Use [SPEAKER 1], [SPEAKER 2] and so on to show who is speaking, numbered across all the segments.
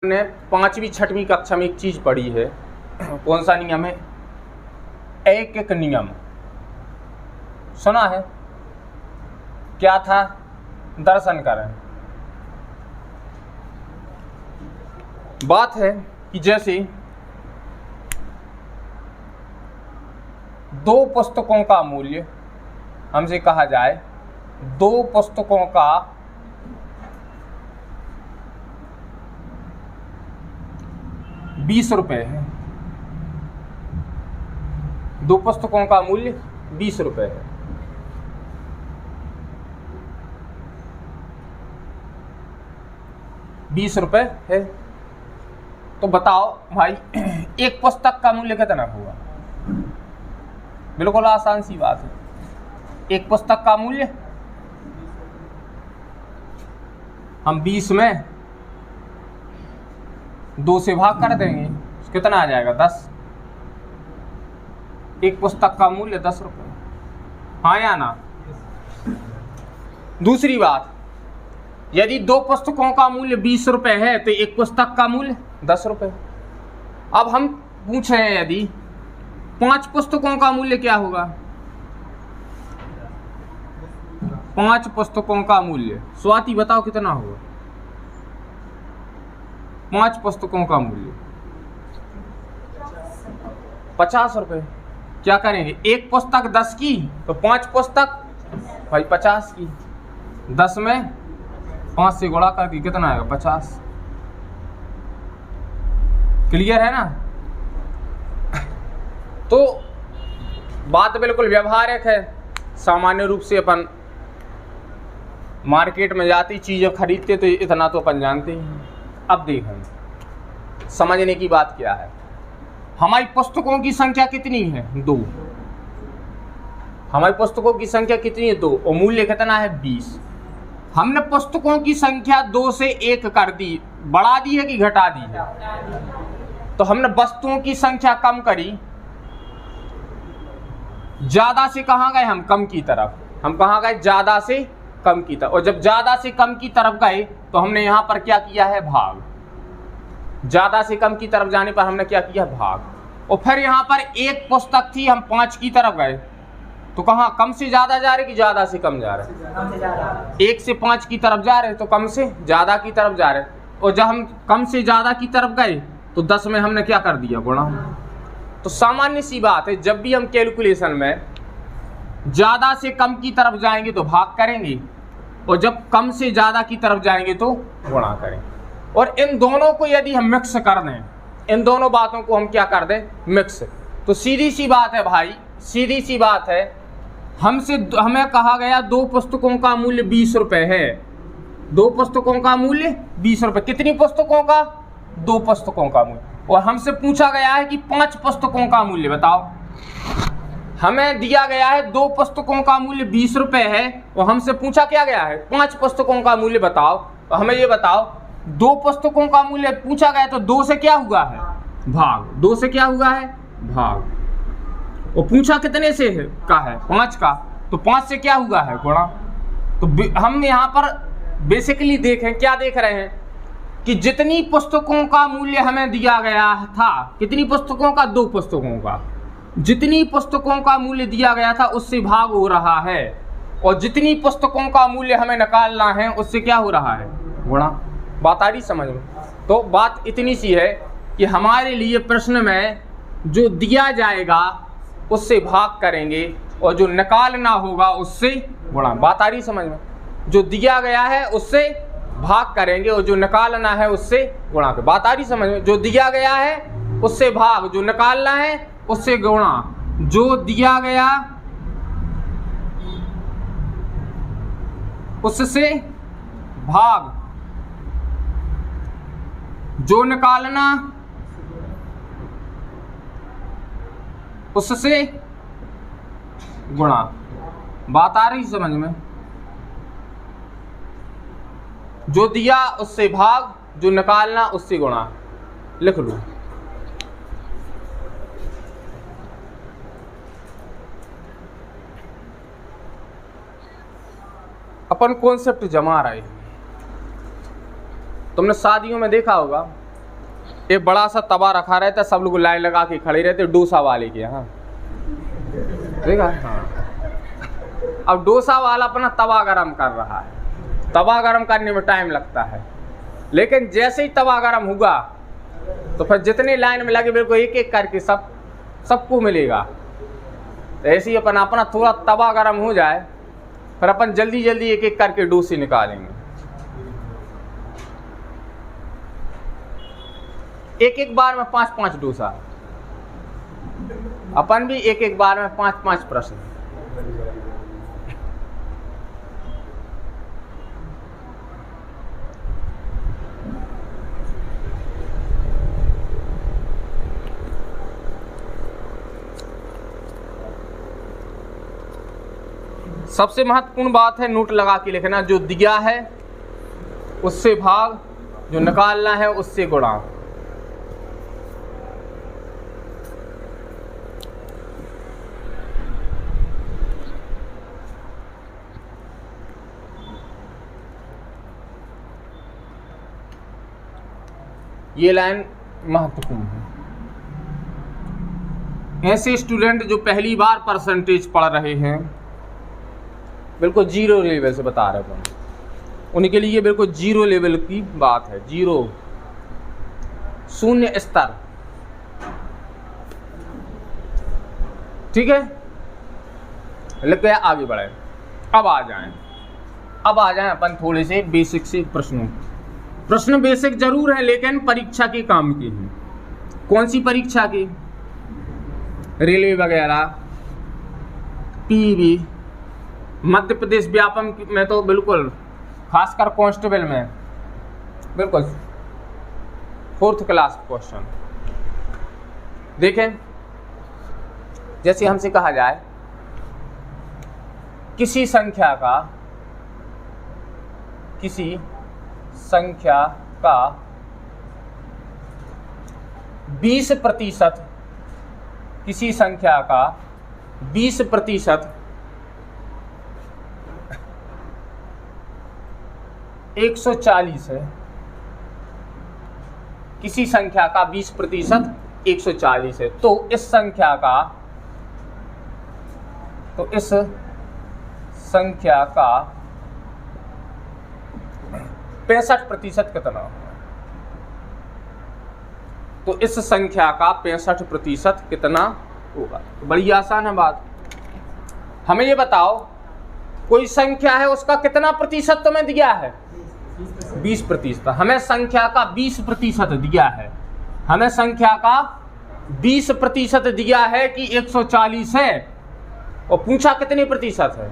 [SPEAKER 1] ने 5वीं 6वीं कक्षा में एक चीज़ पढ़ी है। कौन सा नियम है? एक एक नियम सुना है? क्या था? दर्शन करें। बात है कि जैसे 2 पुस्तकों का मूल्य हमसे कहा जाए 2 पुस्तकों का 20 रुपये है। 2 पुस्तकों का मूल्य 20 रुपये है। ₹20 है। तो बताओ भाई एक पुस्तक का मूल्य कितना होगा? बिल्कुल आसान सी बात है। एक पुस्तक का मूल्य हम 20 में 2 से भाग कर देंगे, कितना आ जाएगा? 10। एक पुस्तक का मूल्य 10 रुपये। हाँ या ना? दूसरी बात, यदि 2 पुस्तकों का मूल्य 20 रुपये है तो एक पुस्तक का मूल्य 10 रुपये। अब हम पूछ रहे हैं यदि 5 पुस्तकों का मूल्य क्या होगा? 5 पुस्तकों का मूल्य स्वाति बताओ कितना होगा? 5 पुस्तकों का मूल्य 50 रुपये। क्या करेंगे? एक पुस्तक 10 की तो 5 पुस्तक भाई 50 की। 10 में 5 से गुणा करके कितना आएगा? 50। क्लियर है ना? तो बात बिल्कुल व्यवहारिक है। सामान्य रूप से अपन मार्केट में जाती चीज़ें खरीदते तो इतना तो अपन जानते ही हैं। अब देखें समझने की बात क्या है। हमारी पुस्तकों की संख्या कितनी है? 2। हमारी पुस्तकों की संख्या कितनी है? 2। और मूल्य कितना है? 20। हमने पुस्तकों की संख्या 2 से 1 कर दी, बढ़ा दी है कि घटा दी है? तो हमने वस्तुओं की संख्या कम करी, ज्यादा से कहाँ गए हम? कम की तरफ। हम कहाँ गए? ज्यादा से कम की तरफ। और जब ज्यादा से कम की तरफ गए तो हमने यहाँ पर क्या किया है? भाग। ज्यादा से कम की तरफ जाने पर हमने क्या किया? भाग। और फिर यहाँ पर एक पुस्तक थी, हम 5 की तरफ गए तो कहाँ? कम से ज्यादा जा रहे कि ज्यादा से कम जा रहे? 1 से 5 की तरफ जा रहे तो कम से ज्यादा की तरफ जा रहे। और जब हम कम से ज्यादा की तरफ गए तो 10 में हमने क्या कर दिया? गुणा। तो सामान्य सी बात है, जब भी हम कैलकुलेशन में ज्यादा से कम की तरफ जाएंगे तो भाग करेंगे, और जब कम से ज्यादा की तरफ जाएंगे तो गुणा करेंगे। और इन दोनों को यदि हम मिक्स कर दें, इन दोनों बातों को हम क्या कर दें? मिक्स। तो सीधी सी बात है भाई, सीधी सी बात है, हमें कहा गया 2 पुस्तकों का मूल्य 20 रुपये है। 2 पुस्तकों का मूल्य 20 रुपये। कितनी पुस्तकों का? 2 पुस्तकों का मूल्य। और हमसे पूछा गया है कि 5 पुस्तकों का मूल्य बताओ। हमें दिया गया है 2 पुस्तकों का मूल्य 20 रुपये है, और हमसे पूछा क्या गया है? 5 पुस्तकों का मूल्य बताओ। तो हमें ये बताओ 2 पुस्तकों का मूल्य पूछा गया तो 2 से क्या हुआ है? भाग। 2 से क्या हुआ है? भाग। और पूछा कितने से है? का है? 5 का। तो 5 से क्या हुआ है? गुणा। तो हम यहाँ पर बेसिकली देखें, क्या देख रहे हैं कि जितनी पुस्तकों का मूल्य हमें दिया गया था, कितनी पुस्तकों का? 2 पुस्तकों का। जितनी पुस्तकों का मूल्य दिया गया था उससे भाग हो रहा है, और जितनी पुस्तकों का मूल्य हमें निकालना है उससे क्या हो रहा है? गुणा। बात आ रही समझ में? तो बात इतनी सी है कि हमारे लिए प्रश्न में जो दिया जाएगा उससे भाग करेंगे, और जो निकालना होगा उससे गुणा। बात आ रही समझ में? जो दिया गया है उससे भाग करेंगे, और जो निकालना है उससे गुणा। बात आ रही समझ में? जो दिया गया है उससे भाग, जो निकालना है उससे गुणा। जो दिया गया उससे भाग, जो निकालना उससे गुणा। बात आ रही समझ में? जो दिया उससे भाग, जो निकालना उससे गुणा। लिख लो। अपन कॉन्सेप्ट जमा रहे हैं। तुमने शादियों में देखा होगा एक बड़ा सा तवा रखा रहता, सब लोग लाइन लगा के खड़े रहते डोसा वाले के यहाँ, ठीक है। हाँ, अब डोसा वाला अपना तवा गरम कर रहा है, तवा गरम करने में टाइम लगता है, लेकिन जैसे ही तवा गरम हुआ तो फिर जितने लाइन में लगे बिल्कुल एक एक करके सबको मिलेगा। तो ऐसे ही अपना थोड़ा तवा गरम हो जाए, फिर अपन जल्दी जल्दी एक एक करके डोसे निकालेंगे। एक एक बार में 5-5 डोसा, अपन भी एक एक बार में 5-5 प्रश्न। सबसे महत्वपूर्ण बात है नोट लगा के लिखना, जो दिया है उससे भाग, जो निकालना है उससे गुणा। ये लाइन महत्वपूर्ण है। ऐसे स्टूडेंट जो पहली बार परसेंटेज पढ़ रहे हैं, बिल्कुल जीरो लेवल से बता रहे हैं, उनके लिए बिल्कुल जीरो लेवल की बात है, जीरो, शून्य स्तर, ठीक है। लिख गया, आगे बढ़े। अब आ जाएं अपन थोड़े से बेसिक से प्रश्नों। प्रश्न बेसिक जरूर है लेकिन परीक्षा के काम के हैं। कौन सी परीक्षा की? रेलवे वगैरह, पीवी, मध्य प्रदेश व्यापम में तो बिल्कुल, खासकर कांस्टेबल में बिल्कुल 4th क्लास क्वेश्चन। देखें, जैसे हमसे कहा जाए किसी संख्या का 20%, किसी संख्या का 20% 140 है, किसी संख्या का 20% 140 है, तो इस संख्या का 65% कितना होगा? तो इस संख्या का 65% कितना होगा? तो बड़ी आसान है बात। हमें ये बताओ, कोई संख्या है उसका कितना प्रतिशत तुम्हें दिया है? 20%। हमें संख्या का 20% दिया है, हमें संख्या का 20% दिया है कि 140 है, और पूछा कितने प्रतिशत है?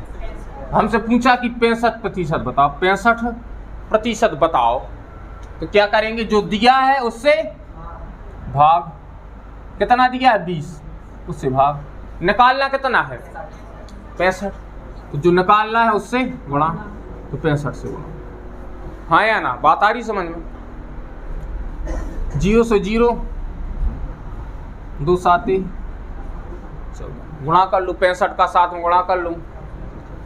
[SPEAKER 1] हमसे पूछा कि 65% बताओ, 65% बताओ। तो क्या करेंगे, जो दिया है उससे भाग, कितना दिया है 20, उससे भाग, निकालना कितना है 65, तो जो निकालना है उससे गुणा, तो 65 से गुणा। हाँ या ना, बात आ रही समझ में? 0 से 0, 2 7 गुणा कर लूँ, 65 का 7 में गुणा कर लूँ,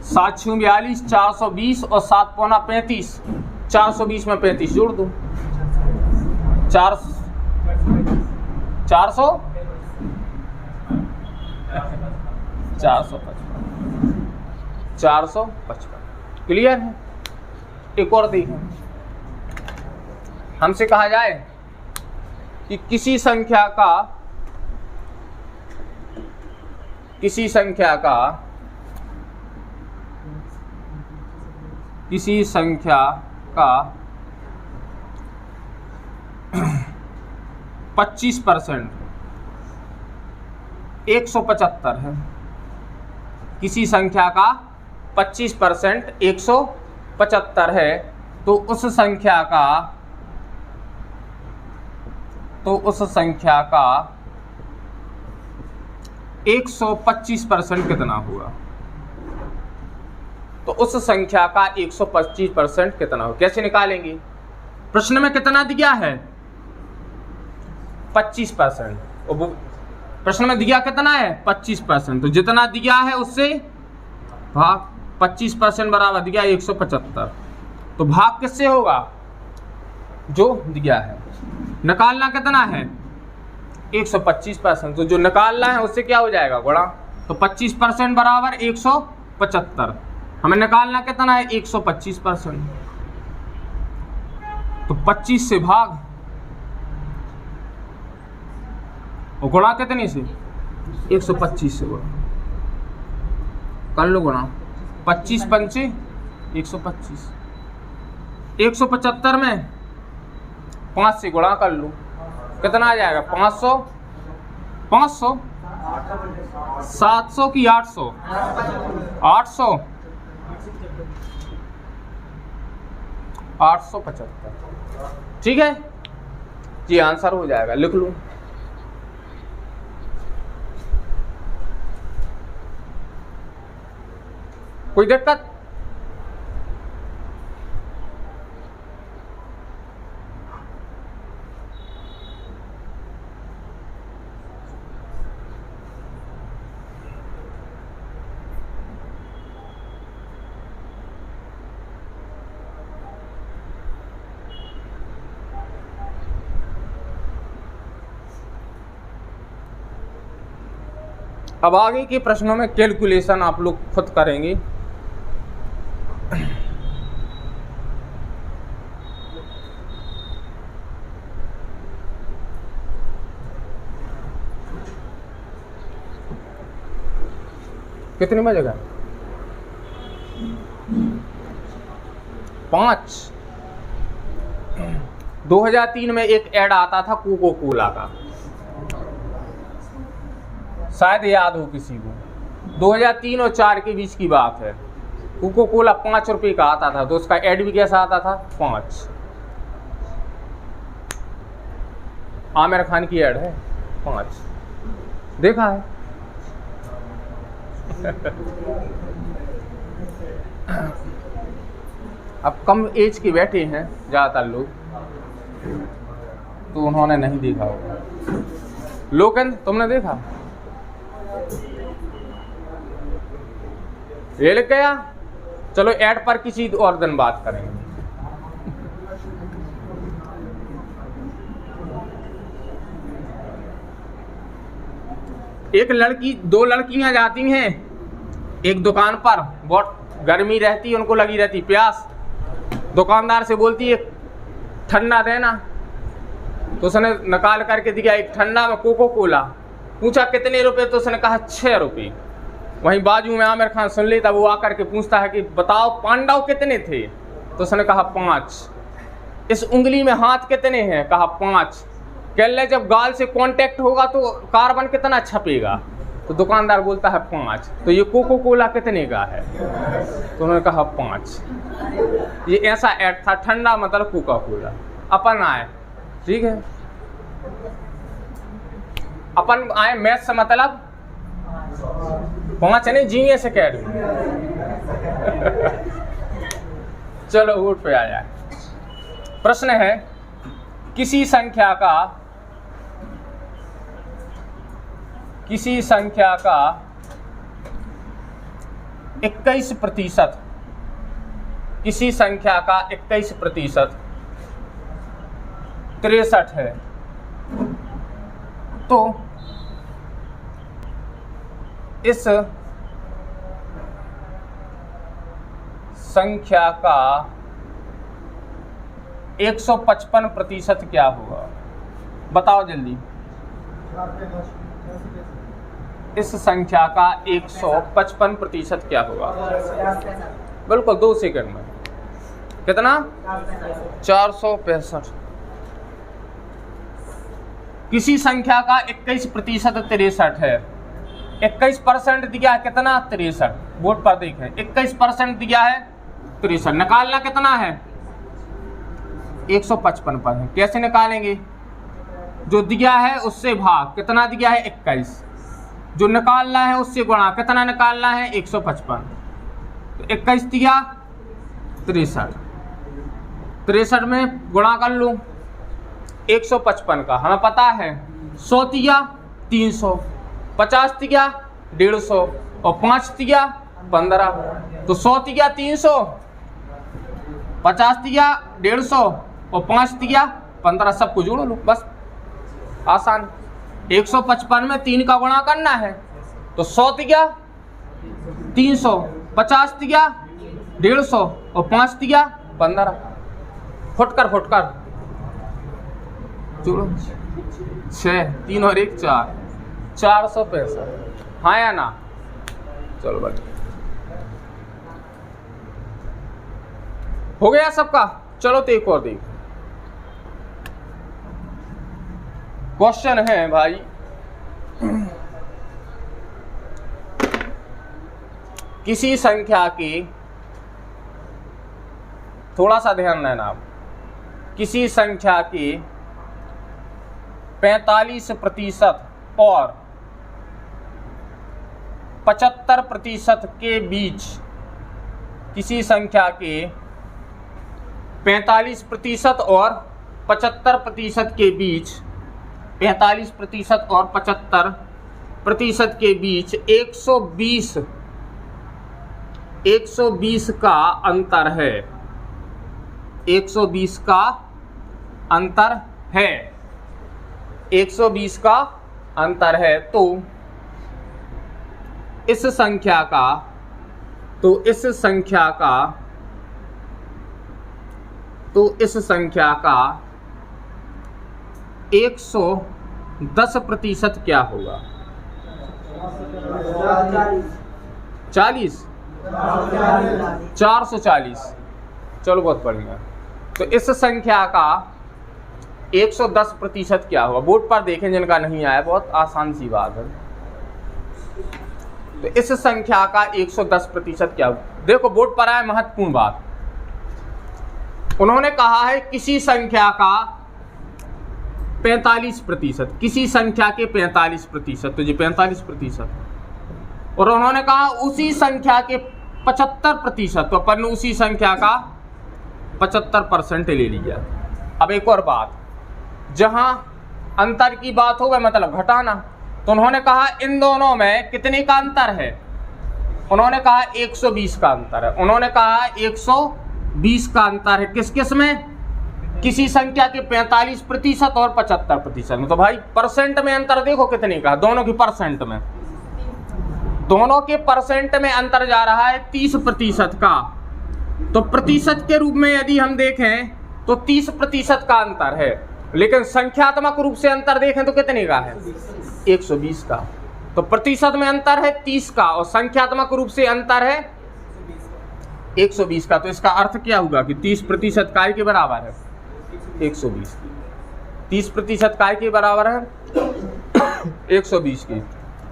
[SPEAKER 1] 7 6 42, 420 और 7 पौना 35, 420 में 35 जोड़ दूँ, 455। क्लियर है? एक और देखें, हमसे कहा जाए कि किसी संख्या का 25% 175 है, किसी संख्या का 25% 175 है, तो उस संख्या का 125% कितना हुआ? तो उस संख्या का 125% कितना हो? कैसे निकालेंगे? प्रश्न में कितना दिया है? 25%। प्रश्न में दिया कितना है? 25%। तो जितना दिया है उससे भाग, 25% बराबर दिया 175, तो भाग किससे होगा? जो दिया है। निकालना कितना है 125%। तो जो निकालना है उससे क्या हो जाएगा गुणा, तो 25% बराबर 175। हमें निकालना कितना है 125%, तो 25 से भाग और गुणा कितने से 125 से गुणा कर लो गुणा 25 पंचे 125, 175 में 5 से गुणा कर लो कितना आ जाएगा 500, 500 700 की 800, 800 875। ठीक है जी, आंसर हो जाएगा, लिख लूं। कोई दिक्कत? अब आगे के प्रश्नों में कैलकुलेशन आप लोग खुद करेंगे। कितनी बजेगा 5। 2003 में एक ऐड आता था कोको कोला का, शायद याद हो किसी को। 2003 और 4 के बीच की बात है। कोको कोला 5 रुपए का आता था, तो उसका ऐड भी कैसा आता था 5। आमिर खान की ऐड है 5, देखा है। अब कम एज के बैठे हैं ज़्यादातर लोग, तो उन्होंने नहीं देखा होगा। लोकन तुमने देखा? ये लिख गया। चलो ऐड पर किसी और दिन बात करेंगे। एक लड़की, 2 लड़कियां जाती हैं एक दुकान पर, बहुत गर्मी रहती है, उनको लगी रहती प्यास। दुकानदार से बोलती है ठंडा देना, तो उसने निकाल करके दिया एक ठंडा में कोको कोला। पूछा कितने रुपए, तो उसने कहा 6 रुपये। वहीं बाजू में आमिर खान सुन लेता, वो आकर के पूछता है कि बताओ पांडव कितने थे, तो उसने कहा 5। इस उंगली में हाथ कितने हैं, कहा 5। कह ले जब गाल से कांटेक्ट होगा तो कार्बन कितना छपेगा, तो दुकानदार बोलता है 5। तो ये कोको कोला कितने का है, तो उन्होंने कहा 5। ये ऐसा ऐड था, ठंडा मतलब कोका कोला। अपन आए, ठीक है, अपन आए मैथ से मतलब 5 नहीं, जीनियस अकेडमी। चलो वोट पे आ जाए। प्रश्न है किसी संख्या का 21%, किसी संख्या का 21% 63 है, तो इस संख्या का 155% क्या होगा? बताओ जल्दी। इस संख्या का 155% क्या होगा? बिल्कुल 2 सेकंड में। कितना? 465। किसी संख्या का 21% 63 है। 21% दिया है कितना? 63। बोर्ड पर देखें, 21% दिया है 63। निकालना कितना है? 155 पर है। कैसे निकालेंगे? जो दिया है उससे भाग, कितना दिया है 21, जो निकालना है उससे गुणा, कितना निकालना है 155। तो 21 दिया 63, 63 में गुणा कर लो 155 का, हमें पता है 100 दिया 300, 50 दिया 150 और 5 दिया 15। तो 100 दिया 300, 50 दिया 150 और 5 दिया 15 सबको जोड़ लो बस, आसान। 155 में 3 का गुणा करना है तो 100 तिया 300, 50 तिया 150 और 5 तिया 15। फुटकर जोड़ो, 6, 3 और 1 4, 465। हाँ या ना? चलो भाई, हो गया सबका। चलो तो एक और देख, क्वेश्चन है भाई, किसी संख्या के, थोड़ा सा ध्यान देना आप, किसी संख्या के 45% और 75% के बीच, किसी संख्या के 45% और 75% के बीच, 45% और 75% के बीच 120 का अंतर है, 120 का अंतर है, 120 का अंतर है। तो इस संख्या का 110% क्या होगा? 40, 440। चलो बहुत बढ़िया। तो इस संख्या का 110% क्या होगा? बोर्ड पर देखें जिनका नहीं आया, बहुत आसान सी बात है। तो इस संख्या का 110% क्या होगा? देखो बोर्ड पर आया महत्वपूर्ण बात, उन्होंने कहा है किसी संख्या का 45%, किसी संख्या के 45%, तो जी 45%, और उन्होंने कहा उसी संख्या के 75%, तो अपन ने उसी संख्या का 75% ले लिया। अब एक और बात, जहां अंतर की बात हो गई मतलब घटाना, तो उन्होंने कहा इन दोनों में कितने का अंतर है? उन्होंने कहा 120 का अंतर है। उन्होंने कहा 120 का अंतर है किस किस में? किसी संख्या के 45% और 75% में। तो भाई परसेंट में अंतर देखो कितने का, दोनों की परसेंट में, दोनों के परसेंट में अंतर जा रहा है 30% का। तो प्रतिशत के रूप में यदि हम देखें तो 30% का अंतर है, लेकिन संख्यात्मक रूप से अंतर देखें तो कितने का है? 120 का। तो प्रतिशत में अंतर है 30 का और संख्यात्मक रूप से अंतर है 120 का। तो इसका अर्थ क्या होगा कि 30% काय के बराबर है 120 की, 30% काय के बराबर है 120 की।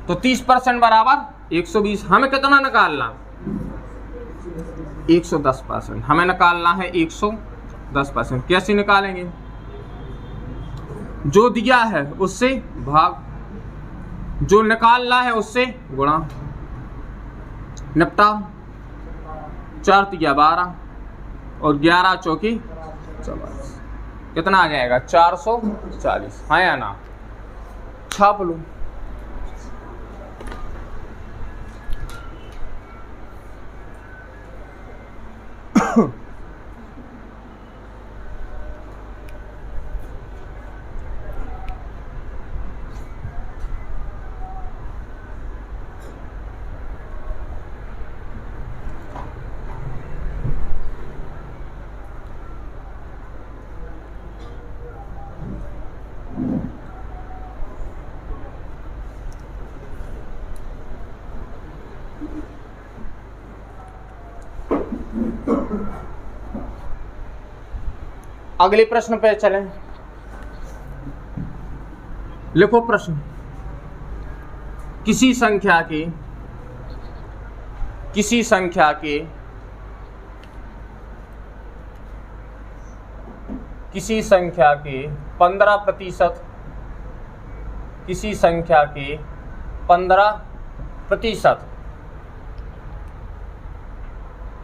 [SPEAKER 1] तो 30% बराबर 120। हमें कितना निकालना? 110%। हमें निकालना है 110%। कैसे निकालेंगे? जो दिया है उससे भाग, जो निकालना है उससे गुणा, निपटा। 4 तिया 12 और 11 चौकी 44, कितना आ जाएगा? 440। हाँ या ना? छाप लो। अगले प्रश्न पे चलें। लिखो प्रश्न, किसी संख्या के 15%, किसी संख्या के 15%,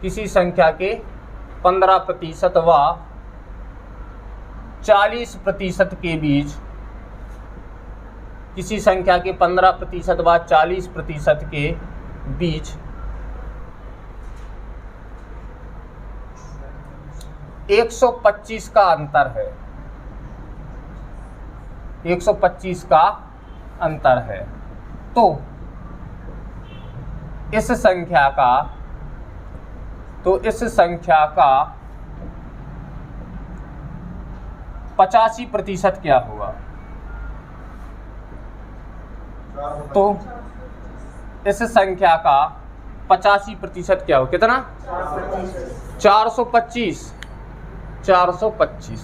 [SPEAKER 1] किसी संख्या के 15% व 40% के बीच, किसी संख्या के 15% व 40% के बीच 125 का अंतर है, 125 का अंतर है। तो इस संख्या का 85% क्या होगा? तो इस संख्या का 85% क्या होगा? कितना? 425।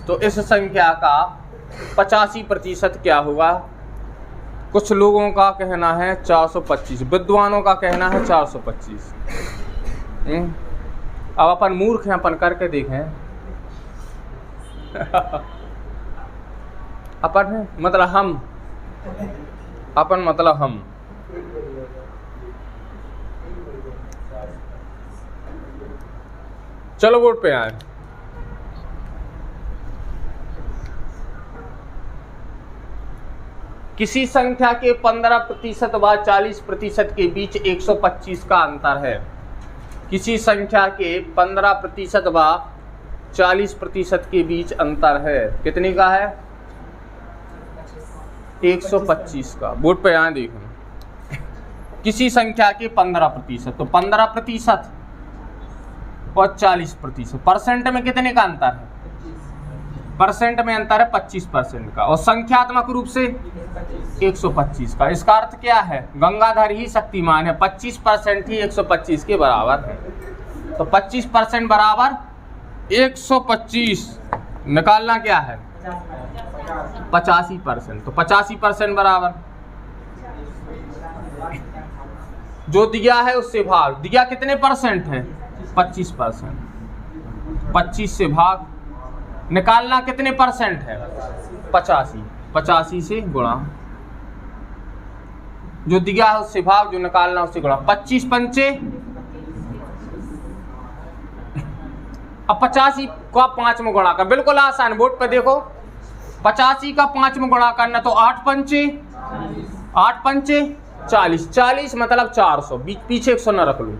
[SPEAKER 1] तो इस संख्या का 85% क्या होगा? कुछ लोगों का कहना है 425, विद्वानों का कहना है 425। अब अपन मूर्ख हैं, अपन करके देखें। अपन मतलब हम चलो बोर्ड पे आए। किसी संख्या के 15% व 40% के बीच 125 का अंतर है। किसी संख्या के 15% व 40% के बीच अंतर है। कितने का है? 125 का। बोर्ड पे यहाँ देखो, किसी संख्या के 15%, तो 15% और 40%। परसेंट में कितने का अंतर है? परसेंट में अंतर है 25% का, और संख्यात्मक रूप से 125 का। इसका अर्थ क्या है? गंगाधर ही शक्तिमान है, 25% ही 125 के बराबर है। तो 25% बराबर 125 निकालना क्या है? 85%। तो 85% बराबर जो दिया है उससे भाग। दिया कितने परसेंट है? 25%। 25 से भाग। निकालना कितने परसेंट है? 85। 85 से गुणा। जो दिया है उससे भाग, जो निकालना उससे गुणा। 25 पंचे, अब 85 का 5 में गुणा कर। बिल्कुल आसान, बोर्ड पे देखो। 85 का 5 में गुणा करना, तो 8 पंचे 40। 40 मतलब 400, पीछे 100 न रख लो।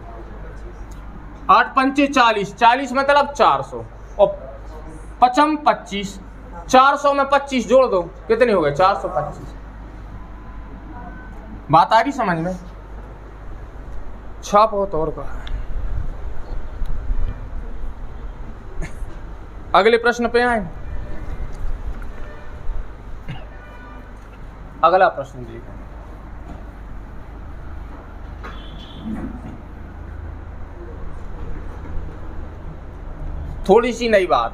[SPEAKER 1] 8 पंचे 40, 40 मतलब 400, और 55 25। 400 में 25 जोड़ दो, कितने हो गए? 425। बात आ रही समझ में? छाप हो तो और का। अगले प्रश्न पे आए। अगला प्रश्न देखो। थोड़ी सी नई बात।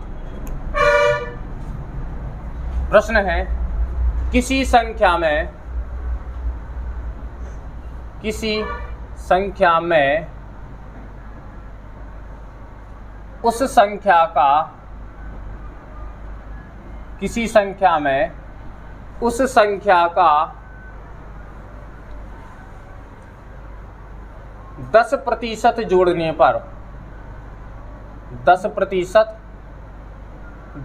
[SPEAKER 1] प्रश्न है, किसी संख्या में उस संख्या का 10% जोड़ने पर 10%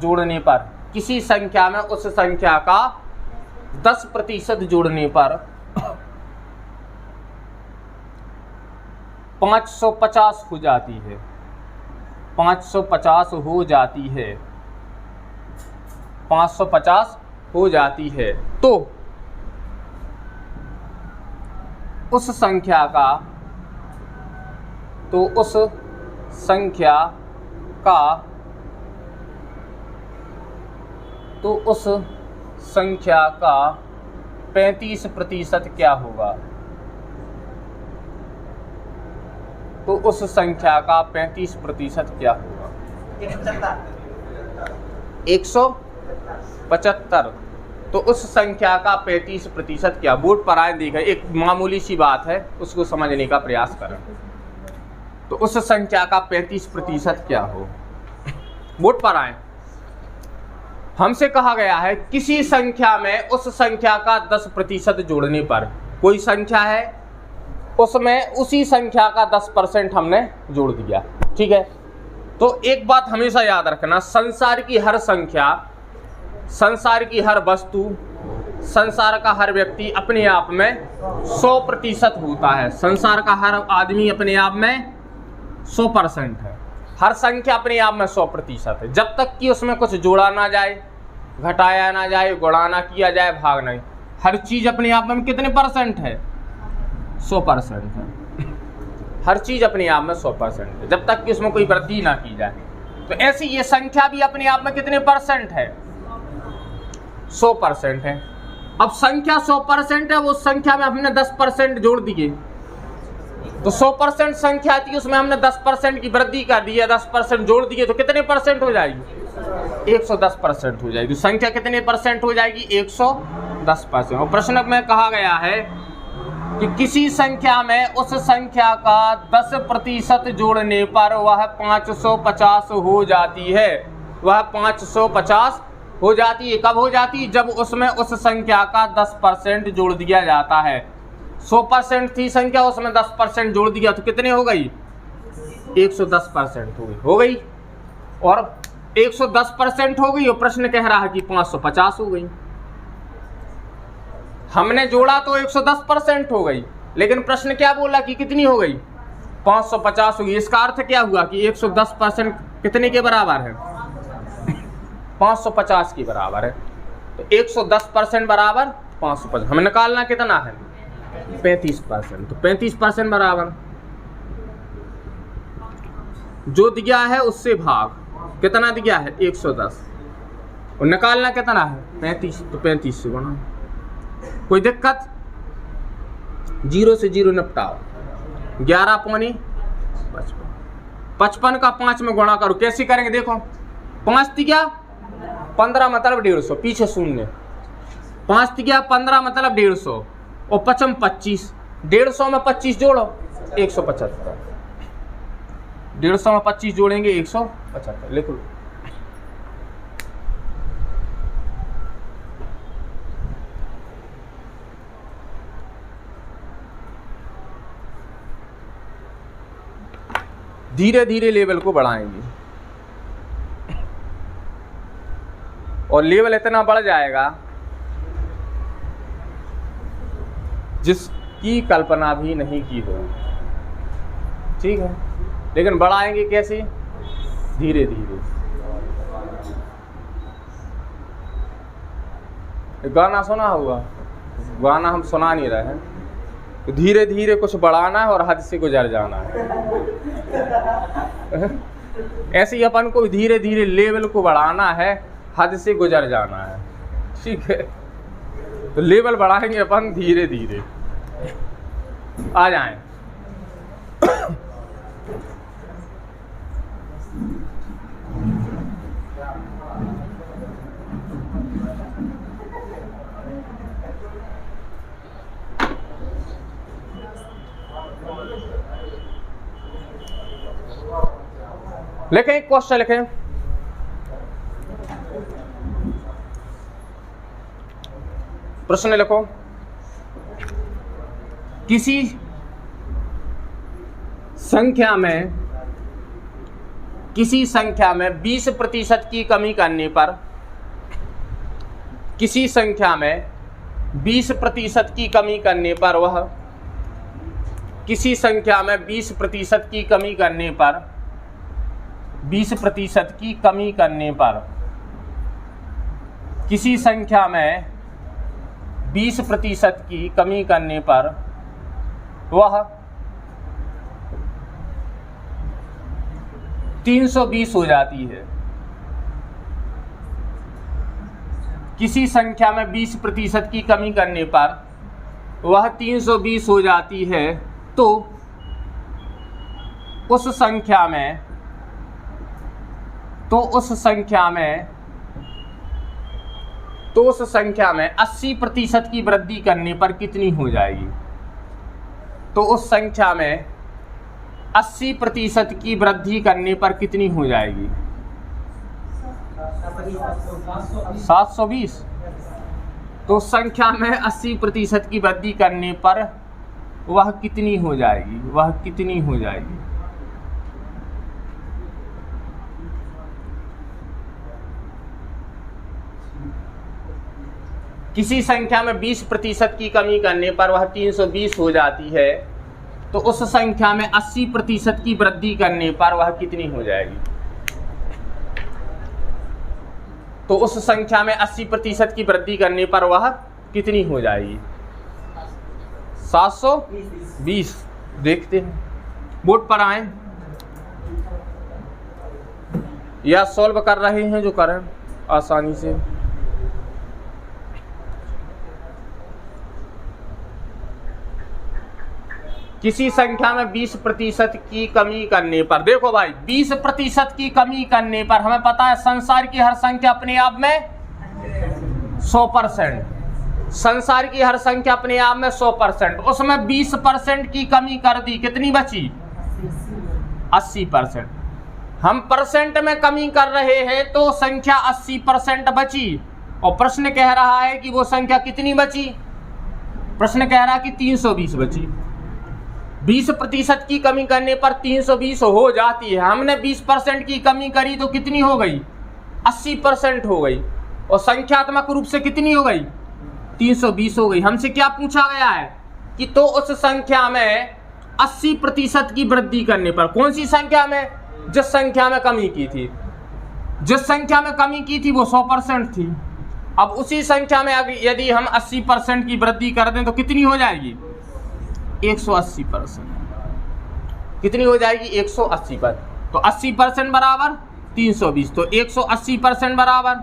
[SPEAKER 1] जोड़ने पर, किसी संख्या में उस संख्या का 10% जोड़ने पर 550 हो जाती है। 550 हो जाती है। 550 हो जाती है। तो उस संख्या का 35% क्या होगा? तो उस संख्या का 35% क्या होगा? 175। तो उस संख्या का 35% क्या? बोर्ड पर आए देखें, एक मामूली सी बात है, उसको समझने का प्रयास करें। तो उस संख्या का 35% क्या हो? बोर्ड पर आए। हमसे कहा गया है किसी संख्या में उस संख्या का 10% जोड़ने पर, कोई संख्या है उसमें उसी संख्या का 10% हमने जोड़ दिया। ठीक है। तो एक बात हमेशा याद रखना, संसार की हर संख्या, संसार की हर वस्तु, संसार का हर व्यक्ति अपने आप में 100% होता है। संसार का हर आदमी अपने आप में 100% है। हर संख्या अपने आप में 100% है। जब तक कि उसमें कुछ जोड़ा ना जाए, घटाया ना जाए, गुणा ना किया जाए, भाग नहीं। हर चीज अपने आप में कितने परसेंट है? 100% है। हर चीज अपने आप में 100% है, जब तक कि उसमें कोई वृद्धि ना की जाए। तो ऐसी ये संख्या भी अपने आप में कितने परसेंट है? 100% है। अब संख्या 100% है, वो संख्या में हमने 10% जोड़ दिए, तो 100% संख्या थी, उसमें हमने 10% की वृद्धि कर दी है, 10% जोड़ दिए, तो कितने परसेंट हो जाएगी? 110% हो जाएगी। संख्या कितने परसेंट हो जाएगी? 110%। और प्रश्न में कहा गया है कि किसी संख्या में उस संख्या का 10% जोड़ने पर वह 550 हो जाती है। वह 550 हो जाती है। कब हो जाती है? जब उसमें उस संख्या का 10% जोड़ दिया जाता है। 100% थी संख्या, उसमें 10% जोड़ दिया तो कितने हो गई? 110% हो गई। हो गई, और 110% हो गई, और प्रश्न कह रहा है कि 550 हो गई। हमने जोड़ा तो 110% हो गई, लेकिन प्रश्न क्या बोला कि कितनी हो गई? 550 हो गई। इसका अर्थ क्या हुआ कि 110% कितने के बराबर है? 550 के बराबर है। तो 110% बराबर 550। हमें निकालना कितना है? 35%। तो 35% बराबर जो दिया है उससे भाग। कितना दिया है? 110। और निकालना कितना है? 35। तो 35 से गुणा। कोई दिक्कत? 0 से 0 निपटाओ। 11 पौने 55। 55 का 5 में गुणा करो। कैसे करेंगे? देखो, 5 तिया 15 मतलब 150, पीछे शून्य। 5 तिया 15 मतलब 150, और 55 25। 150 में 25 जोड़ो, 175। 150 में 25 जोड़ेंगे 175। लिख लो। धीरे धीरे लेवल को बढ़ाएंगे, और लेवल इतना बढ़ जाएगा जिसकी कल्पना भी नहीं की होगी। ठीक है, लेकिन बढ़ाएंगे कैसे? धीरे धीरे। गाना सुना होगा, गाना हम सुना नहीं रहे हैं। तो धीरे धीरे कुछ बढ़ाना है और हद से गुजर जाना है। ऐसे ही अपन को धीरे धीरे लेवल को बढ़ाना है, हद से गुजर जाना है। ठीक है, तो लेवल बढ़ाएंगे अपन धीरे धीरे। आ जाएं। लिखें, क्वेश्चन लिखें। प्रश्न लिखो। किसी संख्या में 20% की कमी करने पर, किसी संख्या में 20% की कमी करने पर वह, किसी संख्या में 20% की कमी करने पर, 20% की कमी करने पर, किसी संख्या में 20% की कमी करने पर वह 320 हो जाती है। किसी संख्या में 20% की कमी करने पर वह 320 हो जाती है, तो उस संख्या में 80% की वृद्धि करने पर कितनी हो जाएगी? तो उस संख्या में 80% की वृद्धि करने पर कितनी हो जाएगी? 720। तो संख्या में 80% की वृद्धि करने पर वह कितनी हो जाएगी? वह कितनी हो जाएगी? किसी संख्या में 20% की कमी करने पर वह 320 हो जाती है, तो उस संख्या में 80% की वृद्धि करने पर वह कितनी हो जाएगी? तो उस संख्या में 80% की वृद्धि करने पर वह कितनी हो जाएगी? 720। देखते हैं, बोर्ड पर आए या सॉल्व कर रहे हैं जो करें आसानी से। किसी संख्या में 20% की कमी करने पर, देखो भाई 20% की कमी करने पर हमें पता है संसार की हर संख्या अपने आप में 100%, संसार की हर संख्या अपने आप में 100%, उसमें 20% की कमी कर दी, कितनी बची? 80%। हम परसेंट में कमी कर रहे हैं तो संख्या 80% बची, और प्रश्न कह रहा है कि वो संख्या कितनी बची? प्रश्न कह रहा है कि 320 बची। 20% की कमी करने पर 320 हो जाती है। हमने 20% की कमी करी तो कितनी हो गई? 80% हो गई, और संख्यात्मक रूप से कितनी हो गई? 320 हो गई। हमसे क्या पूछा गया है कि तो उस संख्या में 80% की वृद्धि करने पर, कौन सी संख्या में? जिस संख्या में कमी की थी, जिस संख्या में कमी की थी वो 100% थी। अब उसी संख्या में यदि हम 80% की वृद्धि कर दें तो कितनी हो जाएगी? 180%। कितनी हो जाएगी? 180%। तो 80% बराबर 320, तो 180% बराबर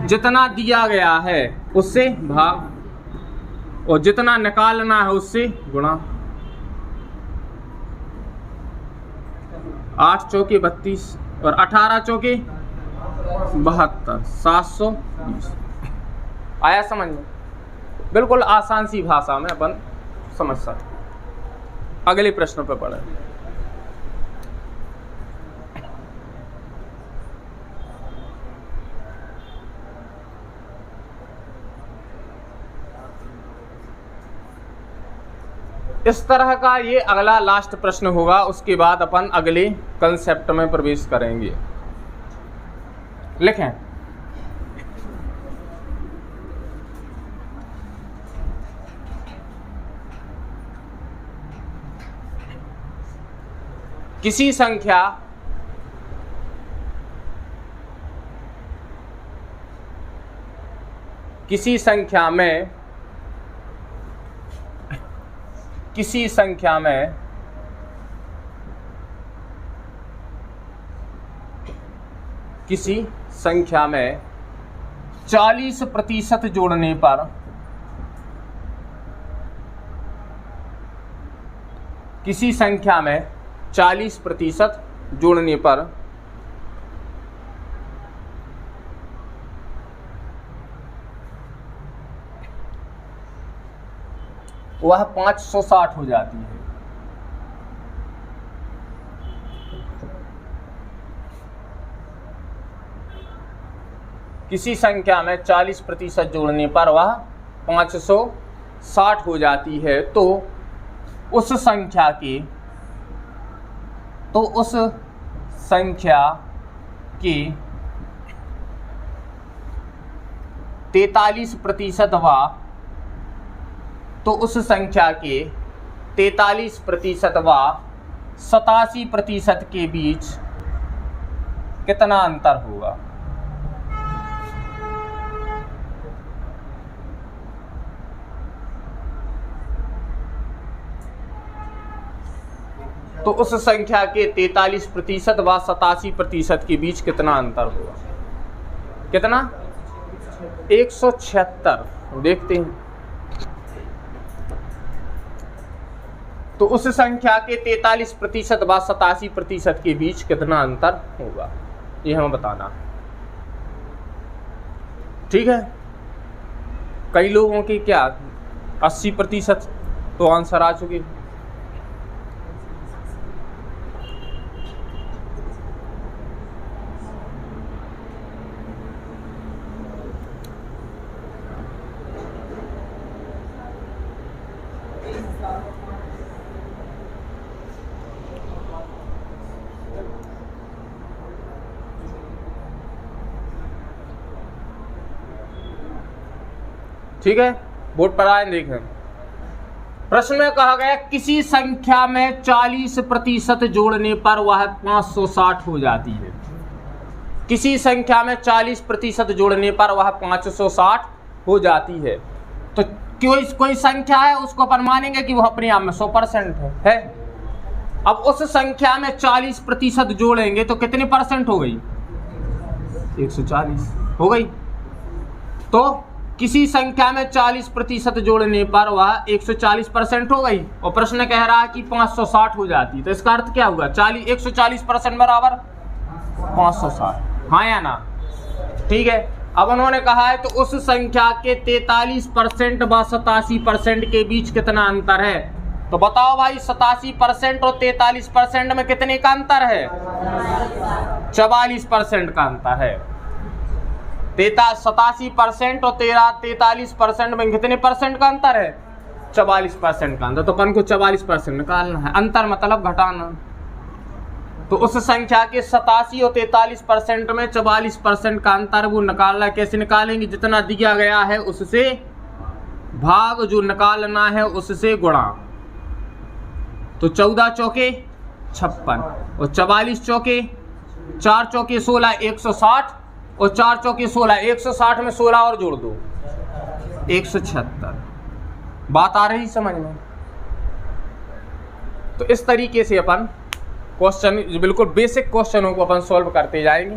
[SPEAKER 1] जितना दिया गया है उससे भाग, और जितना निकालना है उससे गुणा। 8 चौके 32 और 18 चौके 72, 720। आया समझ में? बिल्कुल आसान सी भाषा में अपन समझ सकते। अगले प्रश्न पर पढ़े। इस तरह का ये अगला लास्ट प्रश्न होगा, उसके बाद अपन अगले कंसेप्ट में प्रवेश करेंगे। लिखें, किसी संख्या में किसी संख्या में 40% जोड़ने पर किसी संख्या में 40% जोड़ने पर वह 560 हो जाती है। किसी संख्या में 40% जोड़ने पर वह 560 हो जाती है, तो उस संख्या के 43% व तो उस संख्या के 43% व 87% के बीच कितना अंतर होगा? तो उस संख्या के 43% व 87% के बीच कितना अंतर होगा? कितना? 176। देखते हैं, तो उस संख्या के 43% व 87% के बीच कितना अंतर होगा, ये हमें बताना। ठीक है, कई लोगों की क्या 80% तो आंसर आ चुके। ठीक है, बोर्ड पर आए देखें। प्रश्न में कहा गया किसी संख्या में 40% जोड़ने पर वह 560 हो जाती है। किसी संख्या में 40% जोड़ने पर वह 560 हो जाती है। तो कोई संख्या है, उसको अपन मानेंगे कि वह अपने आप में 100% है। अब उस संख्या में 40% जोड़ेंगे तो कितने परसेंट हो गई? 140 हो गई। तो किसी संख्या में 40% जोड़ने पर वह 140% हो गई, और प्रश्न कह रहा है कि 560 हो जाती। तो इसका अर्थ क्या हुआ? 140% बराबर 560, हाँ या ना? ठीक है। अब उन्होंने कहा है तो उस संख्या के 43% व 87% के बीच कितना अंतर है? तो बताओ भाई, 87% और 43% में कितने का अंतर है? 44% का अंतर है। 87% और 43% में कितने परसेंट का अंतर है? 44% का अंतर। तो अपन को 44% निकालना है, अंतर मतलब घटाना। तो उस संख्या के 87 और 43% में 44% का अंतर वो निकालना। कैसे निकालेंगे? जितना दिया गया है उससे भाग, जो निकालना है उससे गुणा। तो 14 चौके 56 और 44 चौके 4 चौके 16, 160 और 4 चौके 16, 160 में 16 और जोड़ दो 176। बात आ रही समझ में? तो इस तरीके से अपन क्वेश्चन, बिल्कुल बेसिक क्वेश्चनों को अपन सॉल्व करते जाएंगे।